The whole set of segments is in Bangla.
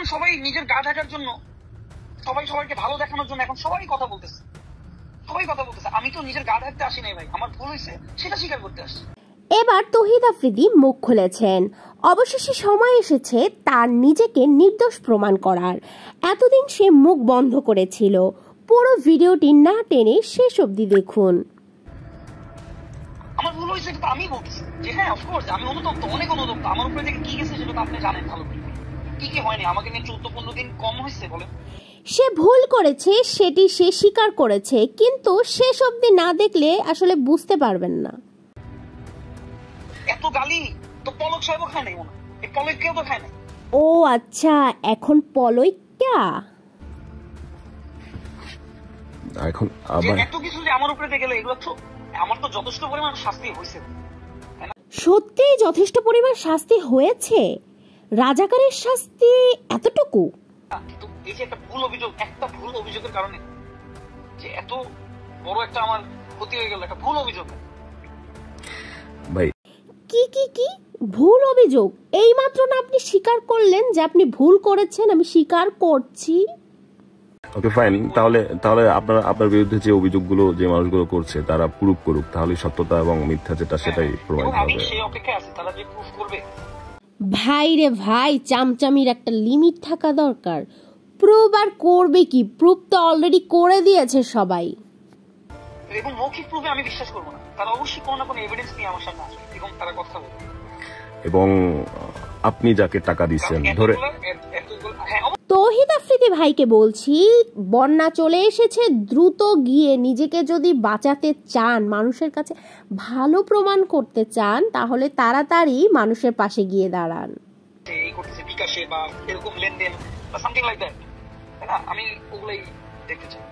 এখন সবাই নিজের গা ঢাকার জন্য, সবাই সবাইকে ভালো দেখানোর জন্য এখন সবাই কথা বলতেছে। আমি তো নিজের গা ঢাকতে আসি নাই ভাই, আমার ভুল হয়েছে সেটা স্বীকার করতে আসছি। এবার তৌহিদ আফ্রিদি মুখ খুলেছেন। অবশেষে সময় এসেছে তার নিজেকে নির্দোষ প্রমাণ করার। এতদিন সে মুখ বন্ধ করেছিল। পুরো ভিডিওটি না টেনে শেষ অবধি দেখুন। আমার ভুল হয়েছে এটা আমি বলছি যে হ্যাঁ অফকোর্স আমি অনুতপ্ত, অনেক অনুতপ্ত। আমার উপরে থেকে কি গেছে সেটা তো আপনি জানেন ভালো করে। কি হয়নি, আমাকে নিয়ে 14-15 দিন কম হয়েছে বলে। সে ভুল করেছে সেটি সে স্বীকার করেছে, কিন্তু শেষ অবধি না দেখলে আসলে বুঝতে পারবেন না। এত গালি তো পলক সাহেবও খায় নাই মনে হয়, এই পলক কেউ তো খায় নাই। ও আচ্ছা, এখন পলকটা এখন এত কিছু যে আমার উপরে গেল, এগুলো তো আমার তো যথেষ্ট পরিমাণ শাস্তি হয়েছে। সত্যি যথেষ্ট পরিমাণ শাস্তি হয়েছে? রাজাকারের শাস্তি এতটুকু? কিন্তু এই যে একটা ভুল অভিযোগের কারণে যে এত বড় একটা আমার ক্ষতি হয়ে গেল, একটা ভুল অভিযোগ। ভাই কি ভুল অভিযোগ? এইমাত্র না আপনি স্বীকার করলেন যে আপনি ভুল করেছেন? আমি স্বীকার করছি। ওকে ফাইন, তাহলে আপনার বিরুদ্ধে যে অভিযোগগুলো যে মানুষগুলো করছে তারা প্রুফ করুক, তাহলে সত্যতা এবং মিথ্যা যেটা সেটাই প্রমাণিত হবে। আমি সেই অপেক্ষায় আছি তারা যে প্রুফ করবে। ভাই রে ভাই, চামচামির একটা লিমিট থাকা দরকার। প্রুফ আর করবে কি? প্রুফ তো অলরেডি করে দিয়েছে সবাই। এবং মৌখিক প্রুফে আমি বিশ্বাস করবো না, তারা অবশ্যই কোনো না কোনো এভিডেন্স নিয়ে আমার সামনে আসবে এবং তারা কথা বলবে। এবং আপনি যাকে টাকা দিচ্ছেন ধরে, তৌহিদ আফ্রিদি ভাইকে বলছি, বন্যা চলে এসেছে, দ্রুত গিয়ে নিজেকে যদি বাঁচাতে চান, মানুষের কাছে ভালো প্রমাণ করতে চান, তাহলে তাড়াতাড়ি মানুষের পাশে গিয়ে দাঁড়ান। এই করতেছে বিকাশে বা এরকম লেনদেন বা সামথিং লাইক দ্যাট, না আমি ওগুলাই দেখতে চাই।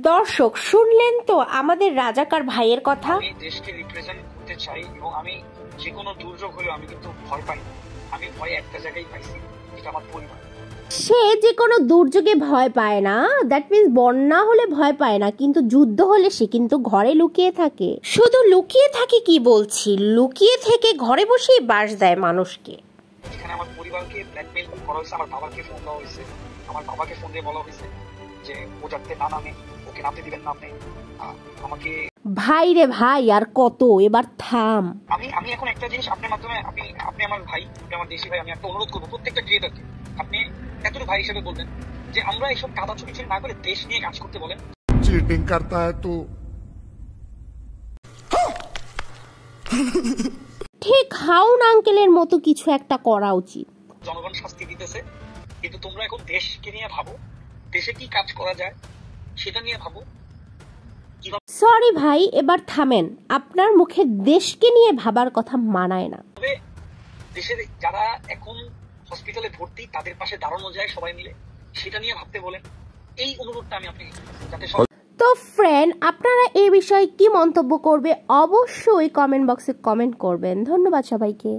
দর্শক শুনলেন তো আমাদের রাজাকার ভাইয়ের কথা। আমি দেশকে রিপ্রেজেন্ট করতে চাই এবং আমি যে কোনো দুর্যোগ হলেও আমি কিন্তু ভয় পাই না। আমি ভয় একটা জায়গায় পাইছি, এটা আমার পরিবার। সে যে কোনো দুর্যোগে ভয় পায় না, দ্যাট মিন্স বন্যা হলে ভয় পায় না, কিন্তু যুদ্ধ হলে সে কিন্তু ঘরে লুকিয়ে থাকে। শুধু লুকিয়ে থাকে কি বলছি, লুকিয়ে থেকে ঘরে বসেই বাস দেয় মানুষকে। এখানে আমার পরিবারকে ব্ল্যাকমেইল করা হয়েছে, আমার বাবাকে ফোন দেওয়া হয়েছে, আমার বাবাকে ফোন দিয়ে বলা হয়েছে যে ও যাতে না নামে, ওকে নামতে দিবেন না আপনি। আমাকে ভাই রে ভাই, আর কত, এবার থাম। আমি এখন একটা জিনিস আপনার মাধ্যমে, আপনি আমার ভাই, আপনি আমার দেশি ভাই, আমি একটা অনুরোধ করবো প্রত্যেকটা ক্রিয়েটরকে, আপনি এতটুকু ভাই হিসেবে বলবেন যে আমরা এইসব কাদা ছবি না করে দেশ নিয়ে কাজ করতে বলেন। চিটিং করতা হ্যায় তো ঠিক হাউন আঙ্কেলের মতো কিছু একটা করা উচিত। জনগণ শাস্তি দিতেছে, কিন্তু তোমরা এখন দেশকে নিয়ে ভাবো, দেশে কি কাজ করা যায় সেটা নিয়ে ভাবো। সরি ভাই, এবার থামেন। আপনার মুখে দেশকে নিয়ে ভাবার কথা মানায় না। তবে দেশের যারা এখন হসপিটালে ভর্তি তাদের পাশে দাঁড়ানো যায় সবাই মিলে, সেটা নিয়ে ভাবতে বলেন। এই অনুরোধটা আমি আপনি যাতে। তো ফ্রেন্ড, আপনারা এই বিষয়ে কি মন্তব্য করবে অবশ্যই কমেন্ট বক্সে কমেন্ট করবেন। ধন্যবাদ সবাইকে।